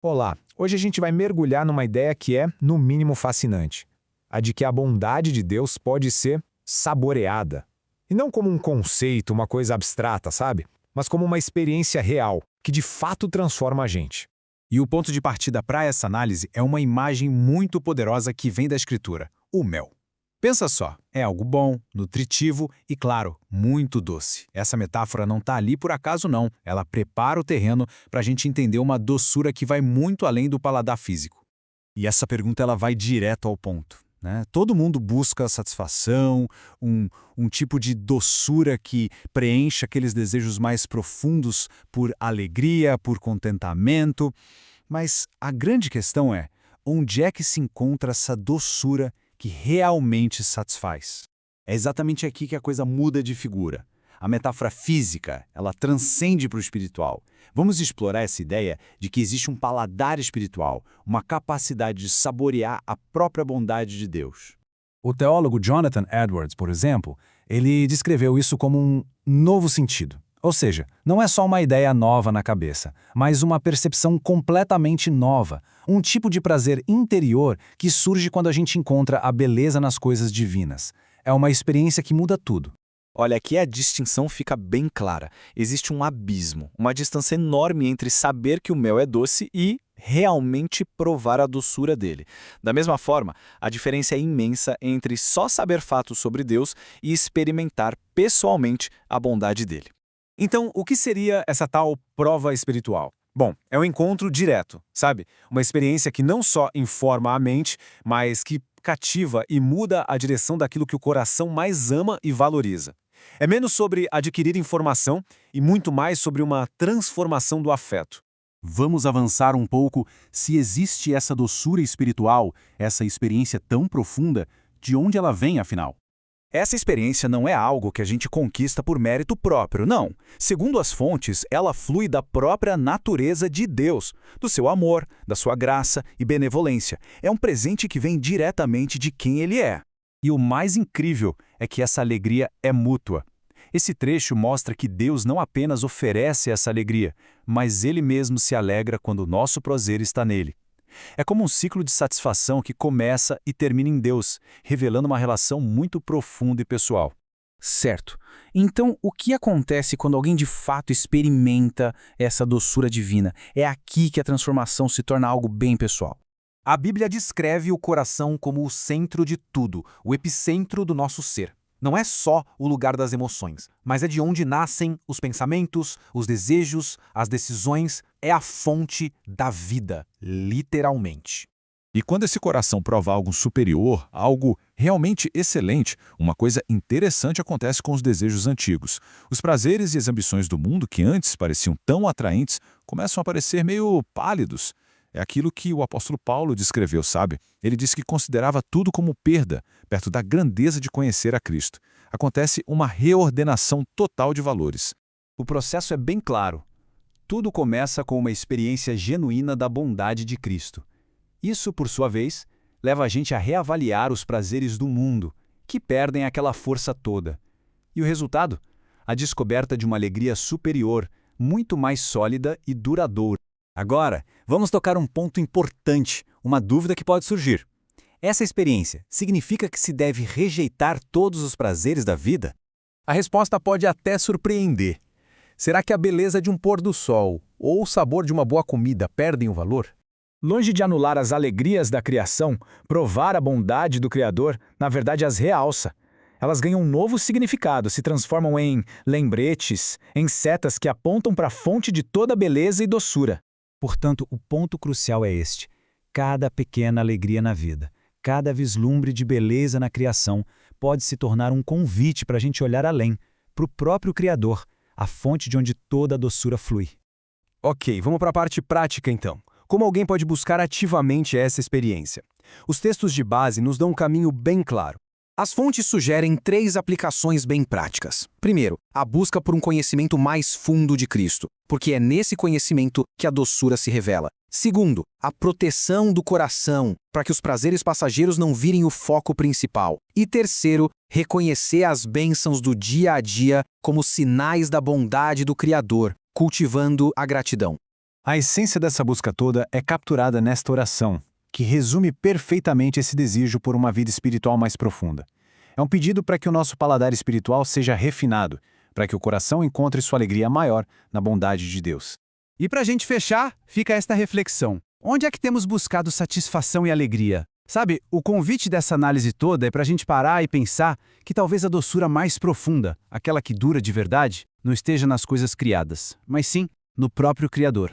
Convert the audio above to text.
Olá, hoje a gente vai mergulhar numa ideia que é, no mínimo, fascinante. A de que a bondade de Deus pode ser saboreada. E não como um conceito, uma coisa abstrata, sabe? Mas como uma experiência real, que de fato transforma a gente. E o ponto de partida para essa análise é uma imagem muito poderosa que vem da Escritura, o mel. Pensa só, é algo bom, nutritivo e, claro, muito doce. Essa metáfora não está ali por acaso não, ela prepara o terreno para a gente entender uma doçura que vai muito além do paladar físico. E essa pergunta ela vai direto ao ponto, né? Todo mundo busca satisfação, um tipo de doçura que preenche aqueles desejos mais profundos por alegria, por contentamento. Mas a grande questão é, onde é que se encontra essa doçura que realmente satisfaz? É exatamente aqui que a coisa muda de figura. A metáfora física, ela transcende para o espiritual. Vamos explorar essa ideia de que existe um paladar espiritual, uma capacidade de saborear a própria bondade de Deus. O teólogo Jonathan Edwards, por exemplo, ele descreveu isso como um novo sentido. Ou seja, não é só uma ideia nova na cabeça, mas uma percepção completamente nova, um tipo de prazer interior que surge quando a gente encontra a beleza nas coisas divinas. É uma experiência que muda tudo. Olha, aqui a distinção fica bem clara. Existe um abismo, uma distância enorme entre saber que o mel é doce e realmente provar a doçura dele. Da mesma forma, a diferença é imensa entre só saber fatos sobre Deus e experimentar pessoalmente a bondade dele. Então, o que seria essa tal prova espiritual? Bom, é um encontro direto, sabe? Uma experiência que não só informa a mente, mas que cativa e muda a direção daquilo que o coração mais ama e valoriza. É menos sobre adquirir informação e muito mais sobre uma transformação do afeto. Vamos avançar um pouco. Se existe essa doçura espiritual, essa experiência tão profunda, de onde ela vem, afinal? Essa experiência não é algo que a gente conquista por mérito próprio, não. Segundo as fontes, ela flui da própria natureza de Deus, do seu amor, da sua graça e benevolência. É um presente que vem diretamente de quem Ele é. E o mais incrível é que essa alegria é mútua. Esse trecho mostra que Deus não apenas oferece essa alegria, mas Ele mesmo se alegra quando o nosso prazer está nele. É como um ciclo de satisfação que começa e termina em Deus, revelando uma relação muito profunda e pessoal. Certo. Então, o que acontece quando alguém de fato experimenta essa doçura divina? É aqui que a transformação se torna algo bem pessoal. A Bíblia descreve o coração como o centro de tudo, o epicentro do nosso ser. Não é só o lugar das emoções, mas é de onde nascem os pensamentos, os desejos, as decisões, é a fonte da vida, literalmente. E quando esse coração prova algo superior, algo realmente excelente, uma coisa interessante acontece com os desejos antigos. Os prazeres e as ambições do mundo, que antes pareciam tão atraentes, começam a parecer meio pálidos. É aquilo que o apóstolo Paulo descreveu, sabe? Ele disse que considerava tudo como perda, perto da grandeza de conhecer a Cristo. Acontece uma reordenação total de valores. O processo é bem claro. Tudo começa com uma experiência genuína da bondade de Cristo. Isso, por sua vez, leva a gente a reavaliar os prazeres do mundo, que perdem aquela força toda. E o resultado? A descoberta de uma alegria superior, muito mais sólida e duradoura. Agora, vamos tocar um ponto importante, uma dúvida que pode surgir. Essa experiência significa que se deve rejeitar todos os prazeres da vida? A resposta pode até surpreender. Será que a beleza de um pôr do sol ou o sabor de uma boa comida perdem o valor? Longe de anular as alegrias da criação, provar a bondade do Criador, na verdade as realça. Elas ganham um novo significado, se transformam em lembretes, em setas que apontam para a fonte de toda beleza e doçura. Portanto, o ponto crucial é este. Cada pequena alegria na vida, cada vislumbre de beleza na criação pode se tornar um convite para a gente olhar além, para o próprio Criador, a fonte de onde toda a doçura flui. Ok, vamos para a parte prática então. Como alguém pode buscar ativamente essa experiência? Os textos de base nos dão um caminho bem claro. As fontes sugerem 3 aplicações bem práticas. Primeiro, a busca por um conhecimento mais fundo de Cristo, porque é nesse conhecimento que a doçura se revela. Segundo, a proteção do coração, para que os prazeres passageiros não virem o foco principal. E terceiro, reconhecer as bênçãos do dia a dia como sinais da bondade do Criador, cultivando a gratidão. A essência dessa busca toda é capturada nesta oração, que resume perfeitamente esse desejo por uma vida espiritual mais profunda. É um pedido para que o nosso paladar espiritual seja refinado, para que o coração encontre sua alegria maior na bondade de Deus. E para a gente fechar, fica esta reflexão. Onde é que temos buscado satisfação e alegria? Sabe, o convite dessa análise toda é para a gente parar e pensar que talvez a doçura mais profunda, aquela que dura de verdade, não esteja nas coisas criadas, mas sim no próprio Criador.